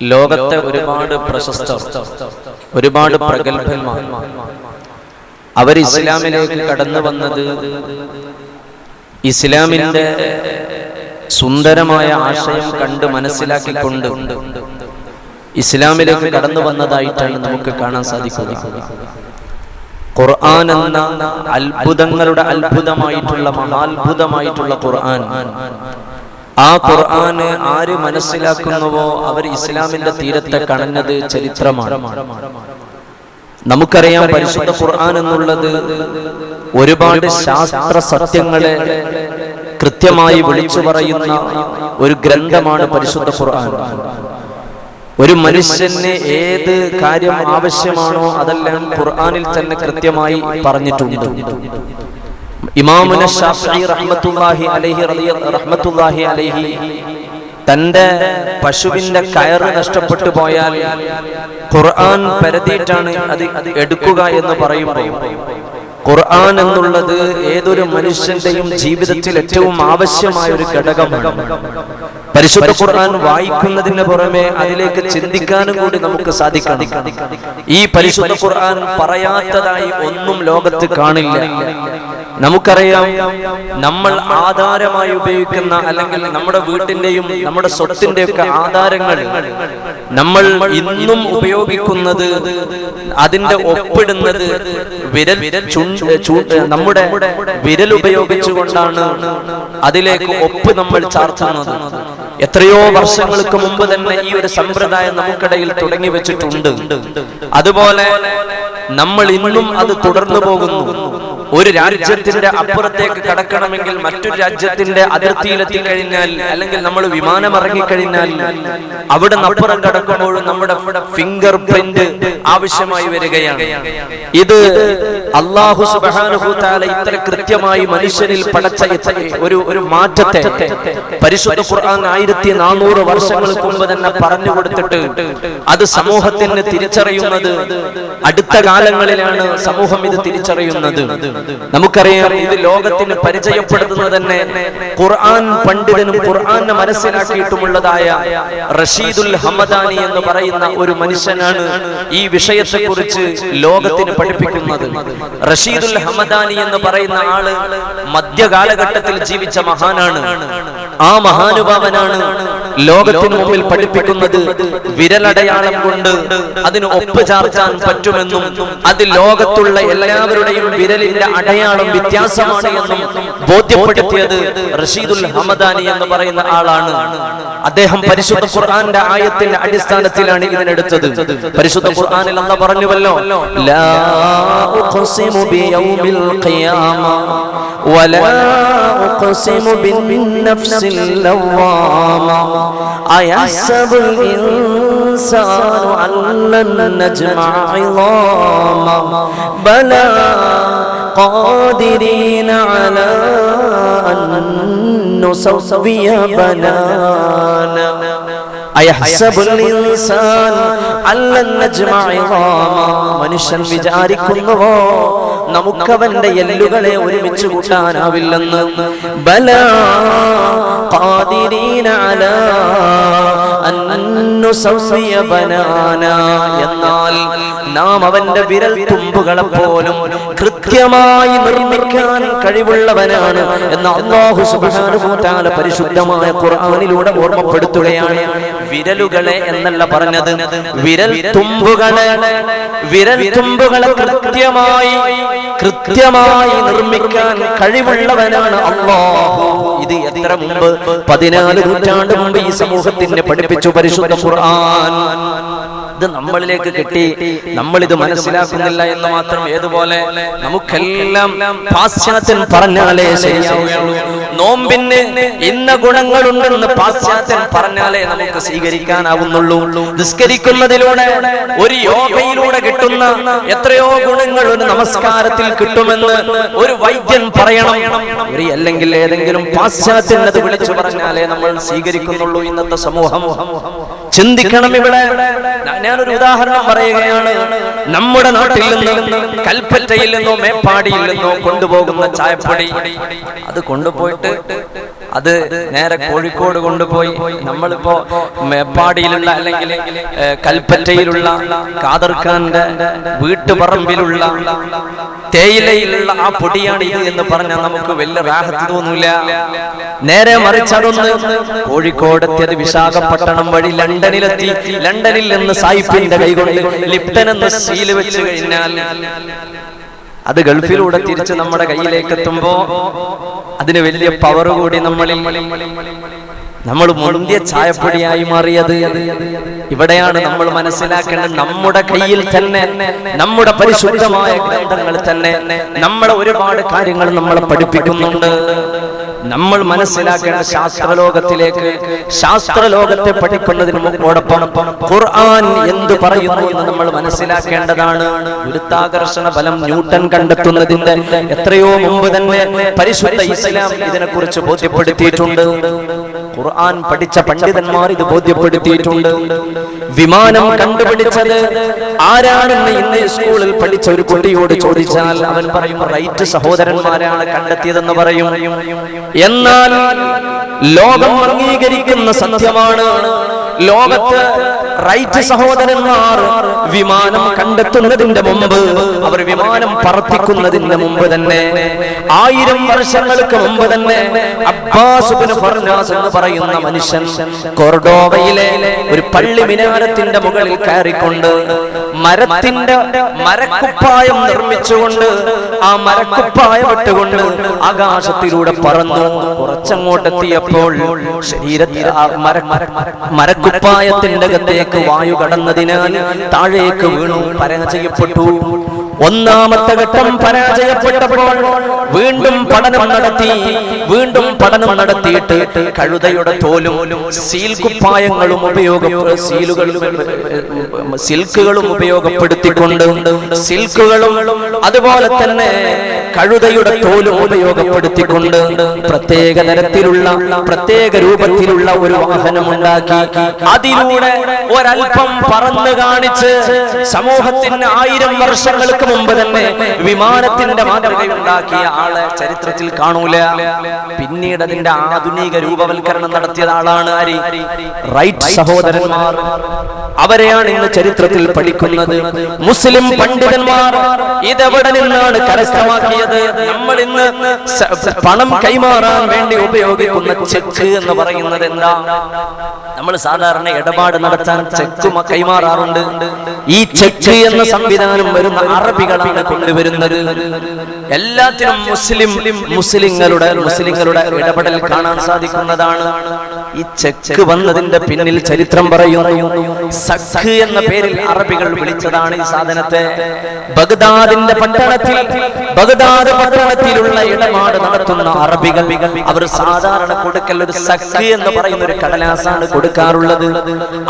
ലോകത്തെ ഒരുപാട് പ്രശസ്തർ, ഒരുപാട് പ്രഗത്ഭന്മാർ അവർ ഇസ്ലാമിലേക്ക് കടന്നു വന്നത് ഇസ്ലാമിന്റെ സുന്ദരമായ ആശയം കണ്ട് മനസ്സിലാക്കിക്കൊണ്ട് ഇസ്ലാമിലേക്ക് കടന്നു വന്നതായിട്ടാണ് നമുക്ക് കാണാൻ സാധിക്കുന്നത്. ഖുർആൻ എന്ന അത്ഭുതങ്ങളുടെ അത്ഭുതമായിട്ടുള്ള മഹാത്ഭുതമായിട്ടുള്ള ഖുർആൻ, ആ ഖുർആന് ആര് മനസ്സിലാക്കുന്നുവോ അവർ ഇസ്ലാമിന്റെ തീരത്തെ കടന്നത് ചരിത്രമാണ്. നമുക്കറിയാം, പരിശുദ്ധ ഖുർആൻ എന്നുള്ളത് ഒരുപാട് ശാസ്ത്ര സത്യങ്ങളെ കൃത്യമായി വിളിച്ചു പറയുന്ന ഒരു ഗ്രന്ഥമാണ് പരിശുദ്ധ ഖുർആൻ. ഒരു മനുഷ്യന് ഏത് കാര്യം ആവശ്യമാണോ അതെല്ലാം ഖുർആനിൽ തന്നെ കൃത്യമായി പറഞ്ഞിട്ടുണ്ട്. ഇമാമുന ശാഫിഈ റഹ്മത്തുള്ളാഹി അലൈഹി തന്റെ പശുവിന്റെ കയറ് നഷ്ടപ്പെട്ടു പോയാൽ ഖുർആൻ പരതിയിട്ടാണ് അത് എടുക്കുക എന്ന് പറയുമ്പോൾ, ഖുർആൻ എന്നുള്ളത് ഏതൊരു മനുഷ്യന്റെയും ജീവിതത്തിൽ ഏറ്റവും ആവശ്യമായ ഒരു ഘടകമാണ്. പരിശുദ്ധ ഖുർആൻ വായിക്കുന്നതിന് പുറമെ അതിലേക്ക് ചിന്തിക്കാനും കൂടി നമുക്ക് സാധിക്കണം. ഈ പരിശുദ്ധ ഖുർആൻ പറയാത്തതായി ഒന്നും ലോകത്ത് കാണില്ല. നമുക്കറിയാം, നമ്മൾ ആധാരമായി ഉപയോഗിക്കുന്ന, അല്ലെങ്കിൽ നമ്മുടെ വീട്ടിന്റെയും നമ്മുടെ സ്വത്തിന്റെയും ഒക്കെ ആധാരങ്ങൾ നമ്മൾ ഇന്നും ഉപയോഗിക്കുന്നത്, അതിന്റെ ഒപ്പിടുന്നത് നമ്മുടെ വിരൽ ഉപയോഗിച്ചുകൊണ്ടാണ് അതിലേക്ക് ഒപ്പ് നമ്മൾ ചാർത്തുന്നത്. എത്രയോ വർഷങ്ങൾക്ക് മുമ്പ് തന്നെ ഈ ഒരു സമ്പ്രദായം നമുക്കിടയിൽ തുടങ്ങി വെച്ചിട്ടുണ്ട്. അതുപോലെ നമ്മൾ ഇന്നും അത് തുടർന്നു പോകുന്നു. ഒരു രാജ്യത്തിന്റെ അപ്പുറത്തേക്ക് കടക്കണമെങ്കിൽ മറ്റൊരു രാജ്യത്തിന്റെ അതിർത്തിയിലെത്തി കഴിഞ്ഞാൽ, അല്ലെങ്കിൽ നമ്മൾ വിമാനം ഇറങ്ങിക്കഴിഞ്ഞാൽ അവിടെ അപ്പുറം കടക്കുമ്പോഴും നമ്മുടെ ഫിംഗർ പ്രിന്റ് ആവശ്യമായി വരികയാണ്. ഇത് അല്ലാഹു സുബ്ഹാനഹു തആല ഇത്ര കൃത്യമായി മനുഷ്യനിൽ പടച്ച ഒരു മാറ്റത്തെ പരിശുദ്ധ ഖുർആൻ 1400 വർഷങ്ങൾക്ക് മുമ്പ് തന്നെ പറഞ്ഞു കൊടുത്തിട്ട് അത് സമൂഹത്തിന് തിരിച്ചറിയുന്നത് അടുത്ത കാലങ്ങളിലാണ്. സമൂഹം ഇത് തിരിച്ചറിയുന്നത്. നമുക്കറിയാം, ഇത് ലോകത്തിന് പരിചയപ്പെടുത്തുന്നത് തന്നെ ഖുർആൻ പണ്ഡിതനും ഖുർആനെ മനസ്സിലാക്കിയിട്ടുമുള്ളതായ റഷീദുൽ ഹമദാനി എന്ന് പറയുന്ന ഒരു മനുഷ്യനാണ് ഈ വിഷയത്തെ കുറിച്ച് ലോകത്തിന് പഠിപ്പിക്കുന്നത്. റഷീദുൽ ഹമദാനി എന്ന് പറയുന്ന ആള് മധ്യകാലഘട്ടത്തിൽ ജീവിച്ച മഹാനാണ്. ആ മഹാനുഭാവനാണ് ലോകത്തിന് മുമ്പിൽ പഠിപ്പിക്കുന്നത് വിരലടയാളം കൊണ്ട് അതിന് ഒപ്പ് ചാർത്താൻ പറ്റുമെന്നും അത് ലോകത്തുള്ള എല്ലാവരുടെയും വിരലിന്റെ അടയാളം വ്യത്യാസമാണ് എന്നും ബോധ്യപ്പെടുത്തിയത് റഷീദുൽ ഹമദാനി എന്ന് പറയുന്ന ആളാണ്. അദ്ദേഹം പരിശുദ്ധ ഖുർആന്റെ ആയത്തിന്റെ അടിസ്ഥാനത്തിലാണ് ഇതിനെടുത്തത്. പരിശുദ്ധ ഖുർആനിൽ അല്ലാഹു പറഞ്ഞുവല്ലോ, ലാ ഉഖ്സിമു ബിയൗമിൽ ഖിയാമ വലാ ഉഖ്സിമു ബിന്നഫ്സിൽ ലവ്വാമ അയഹ്സബുൽ ഇൻസാനു അല്ലൻ നജ്മഅ ഇളാമ ബലാ ഖാദിരീന അലാ അൻ നുസവ്വിയ ബനാന അയഹ്സബുൽ ഇൻസാൻ അല്ലൻ നജ്മഅ ഇളാമ. മനുഷ്യൻ വിചാരിക്കുന്നുവോ നമുക്കവന്റെ എല്ലുകളെ ഒരുമിച്ച് കൂട്ടാനാവില്ലെന്ന്. ബലാ ഖാദിരീന അലാ അൻ നുസവ്വിയ ബനാന. എന്നാൽ നാം അവന്റെ വിരൽ തുമ്പുകളെ പോലും കൃത്യമായി നിർമ്മിക്കാൻ കഴിവുള്ളവനാണ് എന്ന് അല്ലാഹു സുബ്ഹാനഹു വ തആല പരിശുദ്ധമായ ഖുർആനിലൂടെ ഓർമ്മപ്പെടുത്തുകയാണ്. വിരലുകളെ എന്നല്ല പറഞ്ഞത്, വിരൽ തുമ്പുകളെ കൃത്യമായി നിർമ്മിക്കാൻ കഴിവുള്ളവനാണ് അല്ലാഹു. ഇത് എത്ര മുമ്പ്, 14 നൂറ്റാണ്ട് മുമ്പ് ഈ സമൂഹത്തിനെ പഠിപ്പിച്ചു പരിശുദ്ധ ഖുർആൻ. ഇത് നമ്മളിലേക്ക് കിട്ടി, നമ്മളിത് മനസ്സിലാക്കുന്നില്ല എന്ന് മാത്രം. ഏതുപോലെ നമുക്കെല്ലാം പാശ്ചാത്യൻ പറഞ്ഞാലേ ശരിയാവുള്ളൂ. നോമ്പിന് ഇന്ന ഗുണങ്ങളുണ്ടെന്ന് പാശ്ചാത്യൻ പറഞ്ഞാലേ നമുക്ക് സ്വീകരിക്കാനാവുന്നുള്ളൂ. നിസ്കരിക്കുന്നതിലൂടെ, ഒരു യോഗയിലൂടെ കിട്ടുന്ന എത്രയോ ഗുണങ്ങൾ ഒരു നമസ്കാരത്തിൽ കിട്ടുമെന്ന് ഒരു വൈദ്യൻ പറയണം. അല്ലെങ്കിൽ ഏതെങ്കിലും പാശ്ചാത്യൻ അത് വിളിച്ചു പറഞ്ഞാലേ നമ്മൾ സ്വീകരിക്കുന്നുള്ളൂ. ഇന്നത്തെ സമൂഹം ചിന്തിക്കണം. ഇവിടെ ഞാനൊരു ഉദാഹരണം പറയുകയാണ്. നമ്മുടെ നാട്ടിൽ നിന്ന് കൽപ്പറ്റയിൽ നിന്നോ മേപ്പാടിയിൽ നിന്നോ കൊണ്ടുപോകുന്ന ചായപ്പൊടി, അത് കൊണ്ടുപോയിട്ട് അത് നേരെ കോഴിക്കോട് കൊണ്ടുപോയി നമ്മളിപ്പോ മേപ്പാടിയിലുള്ള അല്ലെങ്കിൽ കൽപ്പറ്റയിലുള്ള ഖാദർഖാന്റെ വീട്ടുപറമ്പിലുള്ള തേയിലയിലുള്ള ആ പൊടിയാണ് ഇത് എന്ന് പറഞ്ഞാൽ നമുക്ക് വലിയ റാഹത്ത് തോന്നൂല. നേരെ മറിച്ചതൊന്ന് കോഴിക്കോടെത്തിയത് വിശാഖപട്ടണം വഴി ലണ്ടനിലെത്തി. ലണ്ടനിൽ നിന്ന് സായിപ്പിന്റെ കൈകൊണ്ട് ലിപ്ടൻ എന്ന് സീല് വെച്ച് കഴിഞ്ഞാൽ അത് ഗൾഫിലൂടെ തിരിച്ച് നമ്മുടെ കയ്യിലേക്ക് എത്തുമ്പോ അതിന് വലിയ പവർ കൂടി നമ്മൾ മുന്തിയ ചായപ്പൊടിയായി മാറിയത്. ഇവിടെയാണ് നമ്മൾ മനസ്സിലാക്കേണ്ടത്, നമ്മുടെ കയ്യിൽ തന്നെ നമ്മുടെ പരിശുദ്ധമായ ഗ്രന്ഥങ്ങൾ തന്നെ നമ്മളെ ഒരുപാട് കാര്യങ്ങൾ നമ്മളെ പഠിപ്പിക്കുന്നുണ്ട്. നമ്മൾ മനസ്സിലാക്കേണ്ട ശാസ്ത്രലോകത്തെ പഠിക്കുന്നതിന് മുമ്പോടൊപ്പം ഖുർആൻ എന്ത് പറയുന്നു എന്ന് നമ്മൾ മനസ്സിലാക്കേണ്ടതാണ്. ഗുരുത്വാകർഷണ ബലം ന്യൂട്ടൺ കണ്ടെത്തുന്നതിന്റെ എത്രയോ മുമ്പ് തന്നെ പരിശുദ്ധ ഇസ്ലാം ഇതിനെക്കുറിച്ച് ബോധ്യപ്പെടുത്തിയിട്ടുണ്ട്. ഖുർആൻ പഠിച്ച പണ്ഡിതന്മാർ ഇത് ബോധ്യപ്പെടുത്തിയിട്ടുണ്ട്. വിമാനം കണ്ടുപിടിച്ചത് ആരാണെന്ന് ഇന്ന് സ്കൂളിൽ പഠിച്ച ഒരു കുട്ടിയോട് ചോദിച്ചാൽ അവൻ പറയും റൈറ്റ് സഹോദരന്മാരാണ് കണ്ടെത്തിയതെന്ന് പറയും. എന്നാൽ ലോകം അംഗീകരിക്കുന്ന സത്യമാണ്, ലോകത്ത് റൈറ്റ് സഹോദരന്മാർ വിമാനം കണ്ടെത്തുന്നതിന്റെ മുമ്പ്, അവർ വിമാനം പറത്തിക്കുന്നതിന്റെ മുമ്പ് തന്നെ 1000 വർഷങ്ങൾക്ക് മുമ്പ് തന്നെ അബ്ബാസ് ഇബ്നു ഫർനാസ് എന്ന് പറയുന്ന മനുഷ്യൻ കോർഡോവയിലെ ഒരു പള്ളി മിനാരത്തിന്റെ മുകളിൽ കയറിക്കൊണ്ട് മരക്കുപ്പായം നിർമ്മിച്ചുകൊണ്ട് ആ മരക്കുപ്പായം ഇട്ടുകൊണ്ട് ആകാശത്തിലൂടെ പറന്നു. കുറച്ചങ്ങോട്ടെത്തിയപ്പോൾ ശരീരത്തിൽ മരക്കുപ്പായത്തിന്റെ അകത്തേക്ക് വായു കടന്നതിനാൽ താഴേക്ക് വീണു, പരാജയപ്പെട്ടു. ഒന്നാമത്തെ ഘട്ടം പരാജയപ്പെട്ടപ്പോൾ വീണ്ടും പഠനം നടത്തിയിട്ട് കഴുതയുടെ തോലും സീൽക്കുപ്പായങ്ങളും സിൽക്കുകളും ഉപയോഗപ്പെടുത്തിക്കൊണ്ട് അതുപോലെ തന്നെ കഴുതയുടെ തോലും ഉപയോഗപ്പെടുത്തിക്കൊണ്ട് പ്രത്യേക രൂപത്തിലുള്ള ഒരു വാഹനം ഉണ്ടാക്കി അതിലൂടെ ഒരൽപ്പം പറന്നു കാണിച്ച് സമൂഹത്തിന് 1000 വർഷങ്ങൾക്ക് മുമ്പ് തന്നെ വിമാനത്തിന്റെ മാതൃകയുണ്ടാക്കിയ ആളെ ചരിത്രത്തിൽ കാണൂല. പിന്നീട് അതിന്റെ ആധുനിക രൂപവൽക്കരണം നടത്തിയ ആളാണ് റൈറ്റ് സഹോദരന്മാർ. അവരെയാണ് ഇന്ന് ചരിത്രത്തിൽ പഠിക്കുന്നത്. മുസ്ലിം പണ്ഡിതന്മാർ ഇതെവിടെ നിന്നാണ് കരസ്ഥമാക്കിയത്? നമ്മൾ ഇന്ന് പണം കൈമാറാൻ വേണ്ടി ഉപയോഗിക്കുന്ന ചെക്ക് എന്ന് പറയുന്നത് എന്താ? നമ്മൾ സാധാരണ ഇടപാട് നടത്താൻ ചെക്ക് കൈമാറാറുണ്ട്. ഈ ചെക്ക് എന്ന സംവിധാനം വരുന്ന അറബികളാണ് കൊണ്ടുവരുന്നത്. എല്ലാത്തിനും മുസ്ലിങ്ങളുടെ ഇടപെടൽ കാണാൻ സാധിക്കുന്നതാണ്. ഈ ചെക്ക് വന്നതിന്റെ പിന്നിൽ ചരിത്രം പറയുന്നു. സഖ് എന്ന പേരിൽ അറബികൾ വിളിച്ചതാണ് ഈ സാധനത്തെ. ബഗ്ദാദ് പട്ടണത്തിലുള്ള ഇടപാട് നടത്തുന്ന അറബികൾ അവർ സാധാരണ കൊടുക്കൽ ഒരു സഖ് എന്ന് പറയുന്ന ഒരു കടലാസാണ് കൊടുക്കാറുള്ളത്.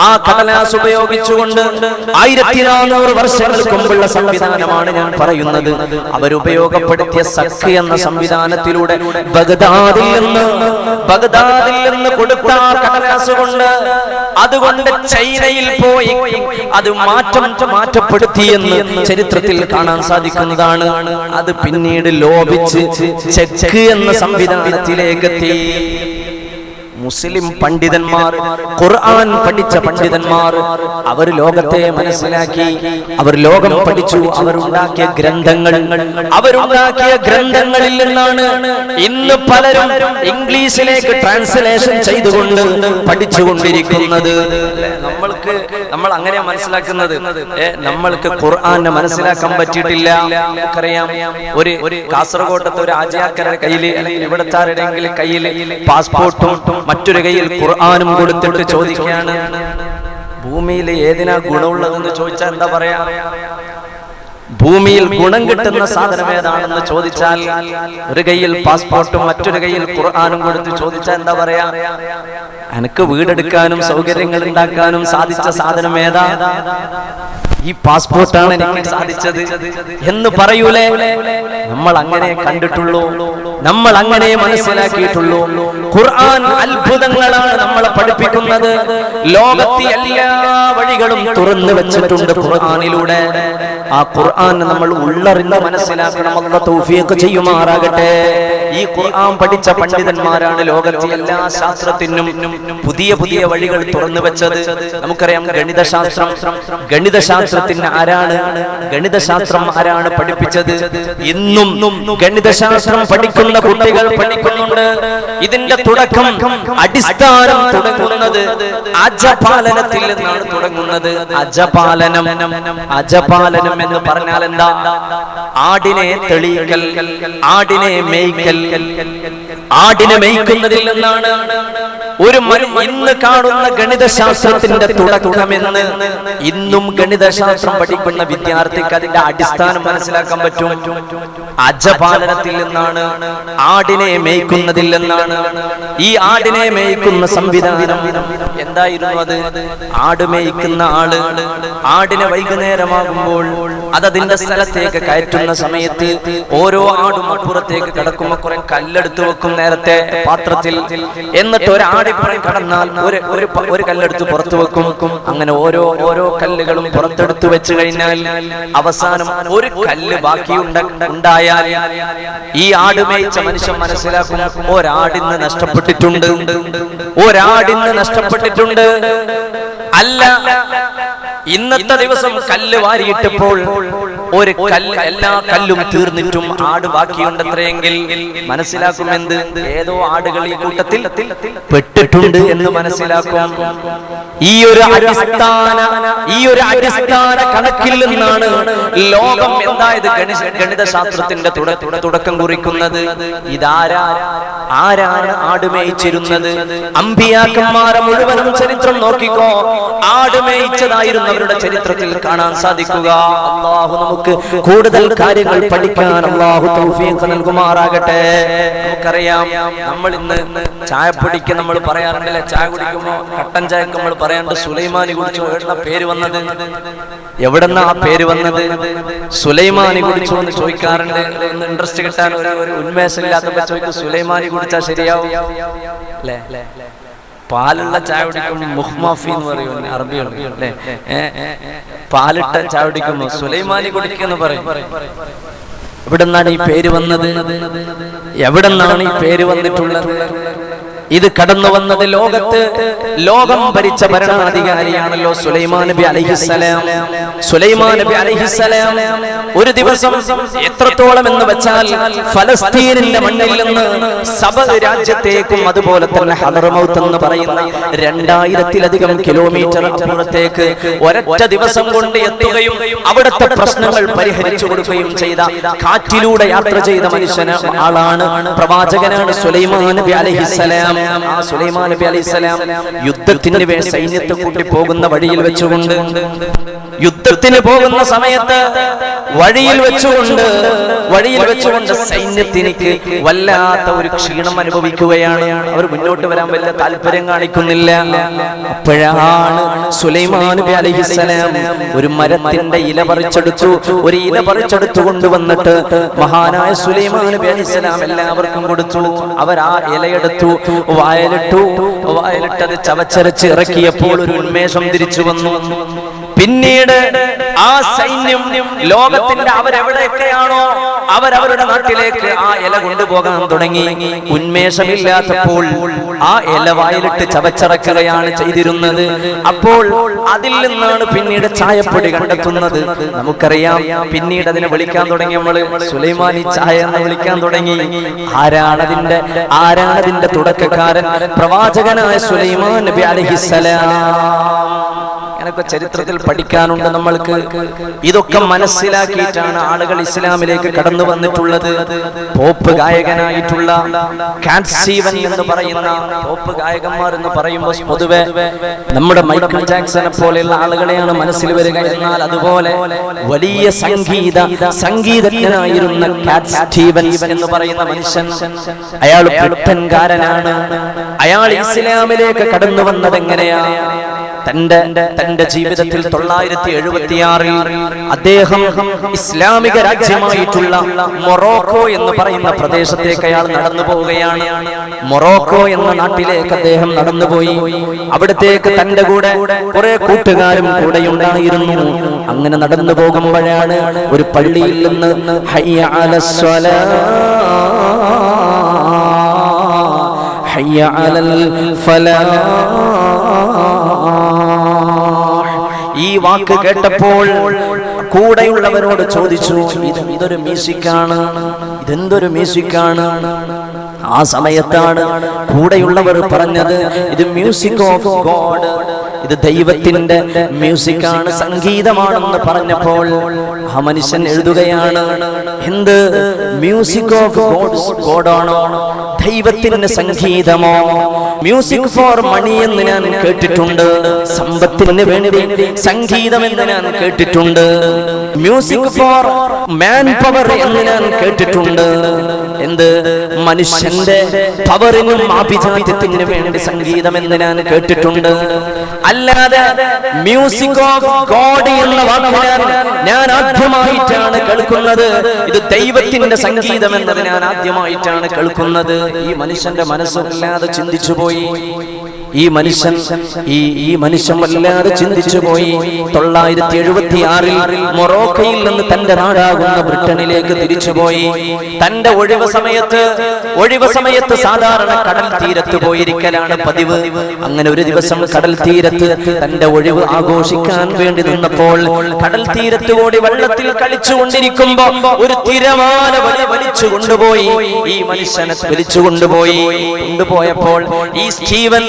ആ കടലാസ് ഉപയോഗിച്ചുകൊണ്ട് 1400 വർഷങ്ങൾക്ക് മുമ്പുള്ള സംവിധാനമാണ് ഞാൻ പറയുന്നത്. അവരുപയോഗപ്പെടുത്തിയ സഖ് എന്ന സംവിധാനത്തിലൂടെ ബഗ്ദാദിൽ നിന്ന് കൊടുത്ത കടലാസ് കൊണ്ട് അതുകൊണ്ട് ചൈനയിൽ പോയി അത് മാറ്റപ്പെടുത്തിയെന്ന് ചരിത്രത്തിൽ കാണാൻ സാധിക്കുന്നതാണ്. അത് പിന്നീട് ലോപിച്ച് ചെക്ക് എന്ന സംവിധാനത്തിലേക്ക് എത്തി. മുസ്ലിം പണ്ഡിതന്മാർ, ഖുർആൻ പഠിച്ച പണ്ഡിതന്മാർ, അവർ ലോകത്തെ മനസ്സിലാക്കി, അവർ ലോകം പഠിച്ചു. അവരുണ്ടാക്കിയ ഗ്രന്ഥങ്ങളിൽ നിന്നാണ് ഇന്ന് പലരും ഇംഗ്ലീഷിലേക്ക് ട്രാൻസ്ലേഷൻ ചെയ്തുകൊണ്ട് പഠിച്ചുകൊണ്ടിരിക്കുന്നത്. നമ്മൾ അങ്ങനെ മനസ്സിലാക്കുന്നത്. നമ്മൾക്ക് ഖുർആനെ മനസ്സിലാക്കാൻ പറ്റിയിട്ടില്ല. നമുക്കറിയാം, ഒരു കാസർഗോഡത്തെ ഒരു ആചാര്യരുടെ കയ്യിൽ അല്ലെങ്കിൽ ഇവിടുത്തെ ആരുടെയെങ്കിലും കയ്യിൽ പാസ്പോർട്ടും മറ്റൊരു കയ്യിൽ ഖുർആനും കൊടുത്തിട്ട് ചോദിക്കുകയാണ്, ഭൂമിയിൽ ഏതിനാ ഗുണമുള്ളതെന്ന് ചോദിച്ചാൽ എന്താ പറയാ? ഭൂമിയിൽ ഗുണം കിട്ടുന്ന സാധനം ഏതാണെന്ന് ചോദിച്ചാൽ ഒരു കയ്യിൽ പാസ്പോർട്ടും മറ്റൊരു കയ്യിൽ ഖുർആനും കൊടുത്ത് ചോദിച്ചാൽ എന്താ പറയാ? എനിക്ക് വീടെടുക്കാനും സൗകര്യങ്ങൾ ഉണ്ടാക്കാനും സാധിച്ച സാധനം ഏതാ? ഈ പാസ്പോർട്ടാണ് എനിക്ക് സാധിച്ചത് എന്ന് പറയൂലേ? നമ്മൾ അങ്ങനെ കണ്ടിട്ടുള്ളൂ, നമ്മൾ അങ്ങനെ മനസ്സിലാക്കിയിട്ടുള്ളൂ. ഖുർആൻ അത്ഭുതങ്ങളാണ് നമ്മളെ പഠിപ്പിക്കുന്നത്. ലോകത്തെ എല്ലാ വഴികളും തുറന്നു വെച്ചിട്ടുണ്ട് ഖുർആനിലൂടെ. ആ ഖുർആൻ നമ്മൾ ഉള്ളറിഞ്ഞ് മനസ്സിലാക്കണം. അല്ലാഹു തൗഫീഖ് ചെയ്യുമാറാകട്ടെ. ഈ ഖുർആൻ പഠിച്ച പണ്ഡിതന്മാരാണ് ലോകത്തെ എല്ലാ ശാസ്ത്രത്തിനും പുതിയ പുതിയ വഴികൾ തുറന്നു വെച്ചത്. നമുക്കറിയാം ഗണിതശാസ്ത്രത്തിന് ഗണിതശാസ്ത്രം ആരാണ് പഠിപ്പിച്ചത്? ഇന്നും ഗണിതശാസ്ത്രം പഠിക്കുന്ന കുട്ടികൾ പഠിക്കുന്നുണ്ട്. ഇതിന്റെ തുടക്കം, അടിസ്ഥാനം തുടങ്ങുന്നത് അജപാലനത്തിൽ നിന്നാണ് തുടങ്ങുന്നത്. അജപാലനം എന്ന് പറഞ്ഞാൽ എന്താ? ആടിനെ തെളിയിക്കൽ, ആടിനെ മേയ്ക്കൽ. ആടിനെ മേയ്ക്കുന്നതിൽ നിന്നാണ് ഇന്ന് കാണുന്ന ഗണിതശാസ്ത്രത്തിന്റെ തുടക്കമെന്ന് ഇന്നും ഗണിതശാസ്ത്രം പഠിക്കുന്ന വിദ്യാർത്ഥിക്ക് അതിന്റെ അടിസ്ഥാനം മനസ്സിലാക്കാൻ പറ്റും. അജപാലനത്തിൽ നിന്നാണ്, ആടിനെ മേയ്ക്കുന്നതിൽ നിന്നാണ്. ഈ ആടിനെ മേയ്ക്കുന്ന സംവിധാനം എന്തായിരുന്നു? അത് ആട് മേയ്ക്കുന്ന ആള് ആടിനെ വൈകുന്നേരമാകുമ്പോൾ അതതിന്റെ സ്ഥലത്തേക്ക് കയറ്റുന്ന സമയത്ത് ഓരോ ആടും അപ്പുറത്തേക്ക് കിടക്കുമ്പോ കുറെ കല്ലെടുത്ത് വെക്കും നേരത്തെ പാത്രത്തിൽ. എന്നിട്ട് ഒരാടിപ്പുറം കടന്നാൽ ഒരു കല്ലെടുത്ത് പുറത്തു വെക്കും. അങ്ങനെ ഓരോ കല്ലുകളും പുറത്തെടുത്ത് വെച്ച് കഴിഞ്ഞാൽ അവസാനം ഒരു കല്ല് ബാക്കി ഉണ്ടായാൽ ഈ ആട് മേയിച്ച മനുഷ്യൻ മനസ്സിലാക്കും, ഒരാടിന്ന് നഷ്ടപ്പെട്ടിട്ടുണ്ട്. അല്ല, ഇന്നത്തെ ദിവസം കല്ല് വാരിയിട്ടപ്പോൾ എല്ലാ കല്ലും തീർന്നിട്ടും ആട് ബാക്കിയുണ്ടത്രയെങ്കിൽ മനസ്സിലാക്കും എന്ത്? ഏതോ ആടുകൾ ഈ കൂട്ടത്തിൽ പെട്ടിട്ടുണ്ട് എന്ന് മനസ്സിലാക്കും. ഈ ഒരു അടിസ്ഥാന കണക്കിൽ നിന്നാണ് ലോകം എന്തായത് ഗണിതശാസ്ത്രത്തിന്റെ തുടക്കം കുറിക്കുന്നത്. ആരാണ് ആട് മേയിച്ചിരുന്നത്? അമ്പിയാക്കന്മാരെ മുഴുവനും ചരിത്രം നോക്കിക്കോ, ആട് മേയിച്ചതായിരുന്നു അവരുടെ ചരിത്രത്തിൽ കാണാൻ സാധിക്കുക. അല്ലാഹു നമുക്ക് കൂടുതൽ കാര്യങ്ങൾ പഠിക്കാൻ അല്ലാഹു തൗഫീഖ് നൽകുമാറാകട്ടെ. നമുക്കറിയാം, നമ്മൾ ഇന്ന് ചായപ്പൊടിക്ക് നമ്മൾ പറയാറുണ്ടല്ലേ, ചായ കുടിക്കുമ്പോൾ കട്ടൻ ചായക്ക് നമ്മൾ പറയാറുണ്ട് സുലൈമാനി കുടിച്ചു. എവിടെന്നാ പേര് വന്നത്? എവിടെന്നാ ആ പേര് വന്നത്? സുലൈമാനി കുടിച്ചു എന്ന് ചോദിക്കാറുണ്ട്. ഇൻട്രസ്റ്റ് കിട്ടാൻ ഒരു ഉന്മേഷം ഇല്ലാത്തപ്പോ ചോദിക്കും, സുലൈമാനി കുടിച്ചാൽ ശരിയാവും അല്ലേ? പാലുള്ള ചായ കുടിക്കുമ്പോൾ മുഹ്മാഫി എന്ന് പറയും അറബികൾ അല്ലേ? പാലിട്ട ചായ കുടിക്കുമ്പോൾ സുലൈമാനി കുടിക്കുന്നു പറയും. എവിടെന്നാണ് ഈ പേര് വന്നത്? എവിടെന്നാണ് ഈ പേര് വന്നിട്ടുള്ളത്? ഇത് കടന്നു വന്നത് ലോകം ഭരിച്ച ഭരണാധികാരിയാണല്ലോ സുലൈമാൻ നബി അലൈഹിസ്സലാം. സുലൈമാൻ നബി അലൈഹിസ്സലാം ഒരു ദിവസം എത്രത്തോളം എന്ന് വെച്ചാൽ ഫലസ്തീനിന്റെ മണ്ണിൽ നിന്ന് സബ രാജ്യത്തേക്കും അതുപോലെ തന്നെ ഹദറമൗത്ത് എന്ന് പറയുന്ന 2000-ലധികം കിലോമീറ്റർ അപ്പുറത്തേക്ക് ഒരൊറ്റ ദിവസം കൊണ്ട് എത്തുകയും അവിടുത്തെ പ്രശ്നങ്ങൾ പരിഹരിച്ചു കൊടുക്കുകയും ചെയ്ത, കാറ്റിലൂടെ യാത്ര ചെയ്ത ആളാണ്, പ്രവാചകനാണ് സുലൈമാൻ നബി അലൈഹിസ്സലാം. സുലൈമാൻ നബി അലൈഹിസ്സലാം യുദ്ധത്തിന് വേണ്ടി സൈന്യത്തെ കൂട്ടി പോകുന്ന വഴിയിൽ വെച്ചുകൊണ്ട്, യുദ്ധത്തിന് പോകുന്ന സമയത്ത് വഴിയിൽ വെച്ചുകൊണ്ട് സൈന്യത്തിനിക്ക് വല്ലാത്ത ഒരു ക്ഷീണം അനുഭവിക്കുകയാണ്. അവർ മുന്നോട്ട് വരാൻ വലിയ താല്പര്യം കാണിക്കുന്നില്ല. അപ്പോഴാണ് സുലൈമാൻ നബി അലൈഹിസ്സലാം ഒരു മരത്തിന്റെ ഇല പറിച്ചെടുത്തു കൊണ്ടുവന്നിട്ട് മഹാനായ സുലൈമാൻ നബി അലൈഹിസ്സലാം എല്ലാവർക്കും കൊടുത്തു. അവർ ആ ഇലയെടുത്തു, വായലിട്ടത് ചവച്ചരച്ച് ഇറക്കിയപ്പോൾ ഒരു ഉന്മേഷം തിരിച്ചു വന്നു. പിന്നീട് ആ സൈന്യം ലോകത്തിന്റെ അവരെവിടെയൊക്കെയാണോ അവരവരുടെ നാട്ടിലേക്ക് ആ ഇല കൊണ്ടുപോകാൻ തുടങ്ങി. ഉന്മേഷമില്ലാത്തപ്പോൾ ആ ഇല വായിലിട്ട് ചവച്ചറക്കുകയാണ് ചെയ്തിരുന്നത്. അപ്പോൾ അതിൽ നിന്നാണ് പിന്നീട് ചായപ്പൊടി കണ്ടെത്തുന്നത്. നമുക്കറിയാം, പിന്നീട് അതിനെ വിളിക്കാൻ തുടങ്ങി, നമ്മള് സുലൈമാനി ചായ എന്ന് വിളിക്കാൻ തുടങ്ങി. ആരാണതിന്റെ തുടക്കക്കാരൻ? പ്രവാചകനായ സുലൈമാൻ നബി അലൈഹിസ്സലാം. അങ്ങനെയൊക്കെ ചരിത്രത്തിൽ പഠിക്കാനുണ്ട് നമ്മൾക്ക്. ഇതൊക്കെ മനസ്സിലാക്കിയിട്ടാണ് ആളുകൾ ഇസ്ലാമിലേക്ക് കടന്നു വന്നിട്ടുള്ളത്. പോപ്പ് ഗായകനായിട്ടുള്ള കാറ്റ് സ്റ്റീവൻ എന്ന് പറയുന്ന പോപ്പ് ഗായകന്മാർ എന്ന് പറയുമ്പോൾ പൊതുവെ നമ്മുടെ മൈക്കിൾ ജാക്സനെ പോലെയുള്ള ആളുകളെയാണ് മനസ്സിൽ വരിക. എന്നാൽ അതുപോലെ വലിയ സംഗീതജ്ഞനായിരുന്ന കാറ്റ് സ്റ്റീവൻ എന്ന് പറയുന്ന മനുഷ്യൻ, അയാൾ ബ്രിട്ടൻകാരനാണ്. അയാൾ ഇസ്ലാമിലേക്ക് കടന്നു വന്നത് എങ്ങനെയാ? തന്റെ ജീവിതത്തിൽ 976-ൽ അദ്ദേഹം ഇസ്ലാമിക രാജ്യമായിട്ടുള്ള മൊറോക്കോ എന്ന് പറയുന്ന പ്രദേശത്തേക്ക് അയാൾ നടന്നു പോവുകയാണ്. മൊറോക്കോ എന്ന നാട്ടിലേക്ക് അദ്ദേഹം നടന്നുപോയി. അവിടത്തേക്ക് തന്റെ കൂടെ കുറെ കൂട്ടുകാരും കൂടെ ഉണ്ടായിരുന്നു. അങ്ങനെ നടന്നു പോകുമ്പോഴാണ് ഒരു പള്ളിയിൽ നിന്ന് ഹയ്യ അലസ്സലാ ഹയ്യ അലൽ ഫലാഹ്. ഈ വാക്ക് കേട്ടപ്പോൾ കൂടെയുള്ളവരോട് ചോദിച്ചു, ഇതൊരു മ്യൂസിക്കാണ്, ഇതെന്തൊരു മ്യൂസിക്കാണ്? ആ സമയത്താണ് കൂടെയുള്ളവർ പറഞ്ഞത്, ഇത് മ്യൂസിക് ഓഫ് ഗോഡ്, ഇത് ദൈവത്തിന്റെ മ്യൂസിക്കാണ്, സംഗീതമാണെന്ന് പറഞ്ഞപ്പോൾ ആ മനുഷ്യൻ എഴുതുകയാണ്, എന്ത് മ്യൂസിക് ഓഫ് ഗോഡാണോ? ദൈവത്തിന്റെ സംഗീതമോ? മ്യൂസിക് ഫോർ മണി എന്ന് ഞാൻ കേട്ടിട്ടുണ്ട്, സമ്പത്തിന് വേണ്ടി സംഗീതം എന്ന് ഞാൻ കേട്ടിട്ടുണ്ട്. മ്യൂസിക് ഫോർ മാൻ പവർ എന്ന് ഞാൻ കേട്ടിട്ടുണ്ട്, എന്ത് മനുഷ്യന്റെ പവറിനും ആഭിജാത്യത്തിന് വേണ്ടി സംഗീതം എന്ന് ഞാൻ കേട്ടിട്ടുണ്ട്. അല്ലാതെ മ്യൂസിക് ഓഫ് ഗോഡ് എന്ന വാക്ക് ഞാൻ ആദ്യമായിട്ടാണ് കേൾക്കുന്നത്. ഇത് ദൈവത്തിന്റെ സംഗീതം എന്നത് ഞാൻ ആദ്യമായിട്ടാണ് കേൾക്കുന്നത്. ഈ മനുഷ്യന്റെ മനസ്സല്ലാതെ ചിന്തിച്ചു പോയി. ഈ മനുഷ്യൻ വല്ലാതെ ചിന്തിച്ചു പോയി. 976 മൊറോക്കയിൽ നിന്ന് തന്റെ നാടാകുന്ന ബ്രിട്ടനിലേക്ക് തിരിച്ചുപോയി. തന്റെ ഒഴിവ് സമയത്ത് സാധാരണ കടൽ തീരത്ത് പോയിരിക്കലാണ് പതിവ്. അങ്ങനെ ഒരു ദിവസം കടൽ തീരത്ത് തന്റെ ഒഴിവ് ആഘോഷിക്കാൻ വേണ്ടി നിന്നപ്പോൾ കടൽ തീരത്ത് കൂടി വെള്ളത്തിൽ കളിച്ചുകൊണ്ടിരിക്കുമ്പോ ഒരു തിരമാല വലിച്ചു കൊണ്ടുപോയി. ഈ മനുഷ്യനെ വലിച്ചു കൊണ്ടുപോയപ്പോൾ ഈ സ്റ്റീവൻ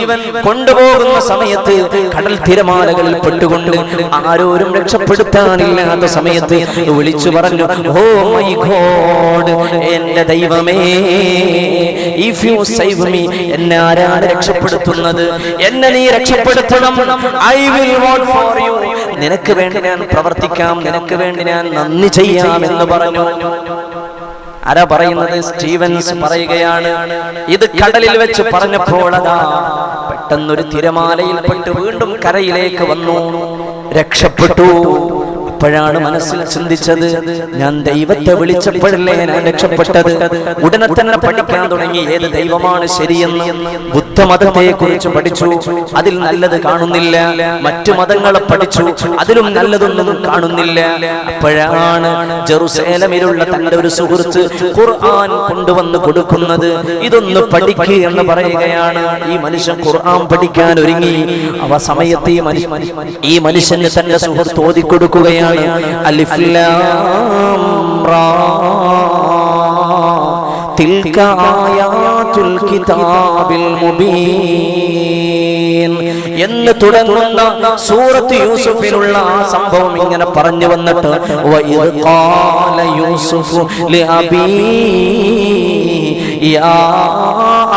കൊണ്ടുപോകുന്ന സമയത്ത് കടൽ തിരമാലകളിൽ പെട്ടുകൊണ്ട് ആരോരും രക്ഷപ്പെടുത്താനില്ലാത്ത സമയത്ത് വിളിച്ചു പറഞ്ഞു, ഓ മൈ ഗോഡ്, എന്റെ ദൈവമേ, ഇഫ് യു സേവ് മീ, എന്നെ ആരാണ് രക്ഷപ്പെടുത്തുന്നത്? എന്നെ നീ രക്ഷപ്പെടുത്തണം. I will vote for you, നിനക്ക് വേണ്ടി ഞാൻ പ്രവർത്തിക്കാം, നിനക്ക് വേണ്ടി ഞാൻ നന്ദി ചെയ്യാം എന്ന് പറഞ്ഞു. ആരാ പറയുന്നത്? സ്റ്റീവൻസ് പറയുകയാണ്. ഇത് കടലിൽ വെച്ച് പറഞ്ഞപ്പോൾ അതാ പെട്ടെന്നൊരു തിരമാലയിൽപ്പെട്ട് വീണ്ടും കരയിലേക്ക് വന്നു, രക്ഷപ്പെട്ടു. അപ്പോഴാണ് മനസ്സിൽ ചിന്തിച്ചത്, ഞാൻ ദൈവത്തെ വിളിച്ചപ്പോഴല്ലേ ഞാൻ രക്ഷപ്പെട്ടത്. ഉടനെ തന്നെ പഠിക്കാൻ തുടങ്ങി ഏത് ദൈവമാണ് ശരിയെന്ന്. ബുദ്ധമതത്തെ കുറിച്ച് പഠിച്ചു, അതിൽ നല്ലത് കാണുന്നില്ല. മറ്റു മതങ്ങളെ പഠിച്ചു, അതിലും നല്ലതൊന്നും കാണുന്നില്ല. അപ്പോഴാണ് ജെറുസലേമിലുള്ള തന്റെ ഒരു സുഹൃത്ത് ഖുർആൻ കൊണ്ടുവന്ന് കൊടുക്കുന്നത്. ഇതൊന്ന് പഠിക്കുക എന്ന് പറയുകയാണ്. ഈ മനുഷ്യൻ ഖുർആൻ പഠിക്കാൻ ഒരുങ്ങി. അവ സമയത്ത് ഈ മനുഷ്യന് തന്റെ സുഹൃത്ത് ഓതി കൊടുക്കുകയാണ്. അലിഫ് ലാം റാ തിൽക ആയാതുൽ കിതാബിൽ മുബീൻ എന്ന് തുടങ്ങുന്ന സൂറത്ത് യൂസുഫിലുള്ള ആ സംഭവം ഇങ്ങനെ പറഞ്ഞു വന്നിട്ട്, വഇദ് ഖാല യൂസുഫു ലിഅബീ യാ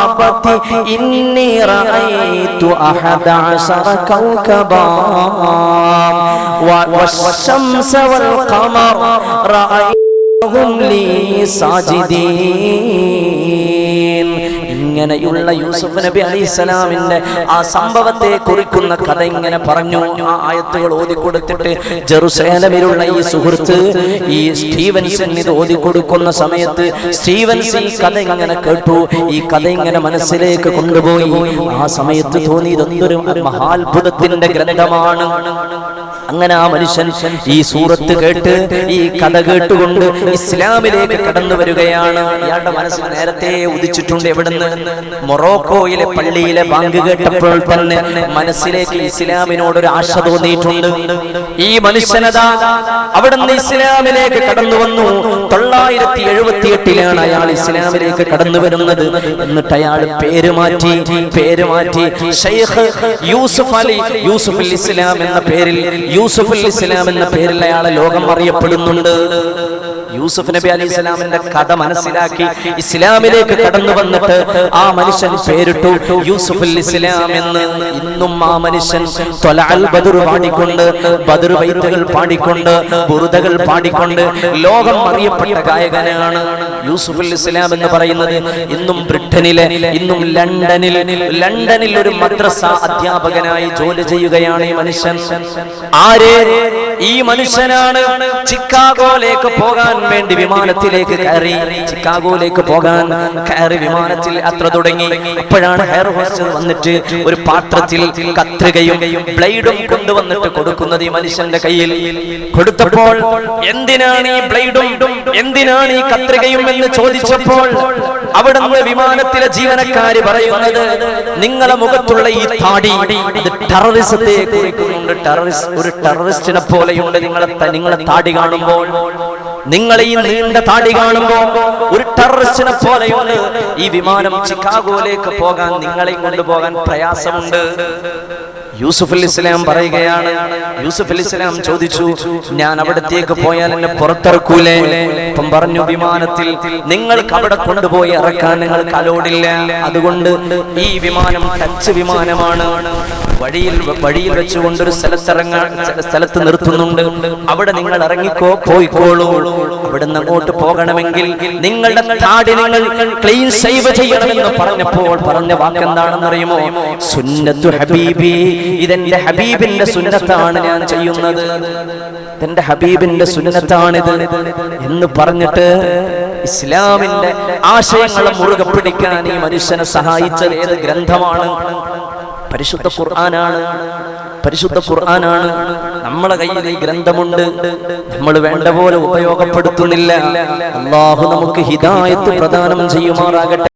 അബതി ഇന്നി റഅയ്തു 11 കൗകബാ والشمس والقمر رأيتهم لي ساجدين. ഇങ്ങനെയുള്ള യൂസുഫ് നബി അലൈഹിസ്സലാമിന്റെ ആ സംഭവത്തെ കുറിക്കുന്ന കഥ ഇങ്ങനെ പറഞ്ഞു. ആ ആയത്തുകൾ ഓതിക്കൊടുത്തിട്ട് ജെറുസലേമിലുള്ള ഈ സുഹൃത്ത് ഈ സ്റ്റീവൻസൺ ഇത് ഓതിക്കൊടുക്കുന്ന സമയത്ത് സ്റ്റീവൻസ് ഈ കഥ ഇങ്ങനെ കേട്ടു. ഈ കഥ ഇങ്ങനെ മനസ്സിലേക്ക് കൊണ്ടുപോയി. ആ സമയത്ത് തോന്നി ഇതൊന്നൊരു മഹാത്ഭുതത്തിന്റെ ഗ്രന്ഥമാണ്. അങ്ങനെ ആ മനുഷ്യൻ ഈ സൂറത്ത് കേട്ട് ഈ കഥ കേട്ടുകൊണ്ട് ഇസ്ലാമിലേക്ക് കടന്നു വരികയാണ്. ഇയാളുടെ മനസ്സിൽ നേരത്തെ ഉദിച്ചിട്ടുണ്ട്. എവിടുന്ന്? മൊറോക്കോയിലെ പള്ളിയിലെ ബാങ്ക് കേട്ടപ്പോൾ തന്നെ മനസ്സിലേക്ക് ഇസ്ലാമിനോടൊരു ആശ തോന്നിയിട്ടുണ്ട്. ഈ മനുഷ്യനതാ അവിടുന്ന് ഇസ്ലാമിലേക്ക് കടന്നു വന്നു. 978 അയാൾ ഇസ്ലാമിലേക്ക് കടന്നു വരുന്നത്. എന്നിട്ട് അയാൾ പേര് മാറ്റി ഷെയ്ഖ് യൂസുഫ് അലി യൂസുഫുൽ ഇസ്ലാം എന്ന പേരിൽ യൂസുഫുൽ ഇസ്ലാം എന്ന പേരിൽ അയാളെ ലോകം അറിയപ്പെടുന്നുണ്ട്. യൂസുഫ് നബി അലൈഹി സ്വലാമിന്റെ കഥ മനസ്സിലാക്കി ഇസ്ലാമിലേക്ക് കടന്നു വന്നിട്ട് ആ മനുഷ്യൻ പേരിട്ടു യൂസുഫുൽ ഇസ്ലാം എന്ന്. ഇന്നും ആ മനുഷ്യൻ ത്വലഅൽ ബദർ പാടിക്കൊണ്ട്, ബദർ ബൈത്തുകൾ പാടിക്കൊണ്ട്, ബുറുദകൾ പാടിക്കൊണ്ട് ലോകം അറിയപ്പെട്ട ഗായകനാണ് യൂസുഫുൽ ഇസ്ലാം എന്ന് പറയുന്നത്. ഇന്നും ബ്രിട്ടനിലെ, ഇന്നും ലണ്ടനിൽ ഒരു മദ്രസ അധ്യാപകനായി ജോലി ചെയ്യുകയാണ് ഈ മനുഷ്യൻ. ആര്? ഈ മനുഷ്യനാണ് ചിക്കാഗോയിലേക്ക് പോകാൻ വേണ്ടി വിമാനത്തിലേക്ക് കയറി, ചിക്കാഗോയിലേക്ക് പോകാൻ കയറി വിമാനത്തിൽ യാത്ര തുടങ്ങി. അപ്പോഴാണ് എയർ ഹോസ്റ്റസ് വന്നിട്ട് ഒരു പാത്രത്തിൽ കത്രികയും ബ്ലേഡും കൊണ്ടുവന്നിട്ട് കൊടുക്കുന്നത് ഈ മനുഷ്യന്റെ കയ്യിൽ. കൊടുത്തപ്പോൾ എന്തിനാണ് ഈ ബ്ലേഡും എന്തിനാണ് ഈ കത്രികയും എന്ന് ചോദിച്ചപ്പോൾ അവിടുന്ന് വിമാനത്തിലെ ജീവനക്കാര് പറയുന്നത്, നിങ്ങളെ മുഖത്തുള്ള ഈ താടി അത് ടെററിസത്തെ കുറിക്കുന്നുണ്ട്. ഒരു ടെററിസ്റ്റിനെ പോലെയുണ്ട് നിങ്ങളെ താടി കാണുമ്പോൾ. നിങ്ങളെ ഈ നീണ്ട താടി കാണുമ്പോൾ ഒരു ടെററിസ്റ്റിനെ പോലെയുണ്ട്. ഈ വിമാനം ചിക്കാഗോയിലേക്ക് പോകാൻ, നിങ്ങളെയും കൊണ്ടുപോകാൻ പ്രയാസമുണ്ട്. യൂസുഫ് അലൈഹി ഇസ്ലാം പറയുകയാണ്. യൂസുഫ് അലൈഹി ഇസ്ലാം ചോദിച്ചു, ഞാൻ അവിടത്തേക്ക് പോയാൽ എന്നെ പുറത്തിറക്കൂലേ? അപ്പം പറഞ്ഞു, വിമാനത്തിൽ നിങ്ങൾക്ക് അവിടെ കൊണ്ടുപോയി ഇറക്കാൻ നിങ്ങൾക്ക് അലോഡില്ല. അതുകൊണ്ട് ഈ വിമാനം ടച്ച് വിമാനമാണ്. വഴിയിൽ വെച്ചുകൊണ്ടൊരു സ്ഥലത്ത് നിർത്തുന്നുണ്ട്. അവിടെ നിങ്ങൾ ഇറങ്ങിക്കോ, പോയിക്കോളൂ. അവിടുന്ന് അങ്ങോട്ട് പോകണമെങ്കിൽ നിങ്ങളുടെ താടി നിങ്ങൾ ക്ലീൻ സേവ് ചെയ്യണമെന്ന് പറഞ്ഞപ്പോൾ പറഞ്ഞ വാക്കെന്താണെന്നറിയുമോ? സുന്നത്തു ഹബീബി, ഇതെന്റെ ഹബീബിന്റെ സുന്നത്താണ് ഞാൻ ചെയ്യുന്നത്, എന്റെ ഹബീബിന്റെ സുന്നത്താണിത് എന്ന് പറഞ്ഞിട്ട് ഇസ്ലാമിന്റെ ആശയങ്ങളെ മുറുകെ പിടിക്കാൻ ഈ മനുഷ്യനെ സഹായിച്ചത് ഏത് ഗ്രന്ഥമാണ്? പരിശുദ്ധ ഖുർആനാണ്. പരിശുദ്ധ ഖുർആനാണ്. നമ്മളെ കയ്യിൽ ഈ ഗ്രന്ഥമുണ്ട്, നമ്മൾ വേണ്ട പോലെ ഉപയോഗപ്പെടുത്തുന്നില്ല. അല്ലാഹു നമുക്ക് ഹിദായത്ത് പ്രദാനം ചെയ്യുമാറാകട്ടെ.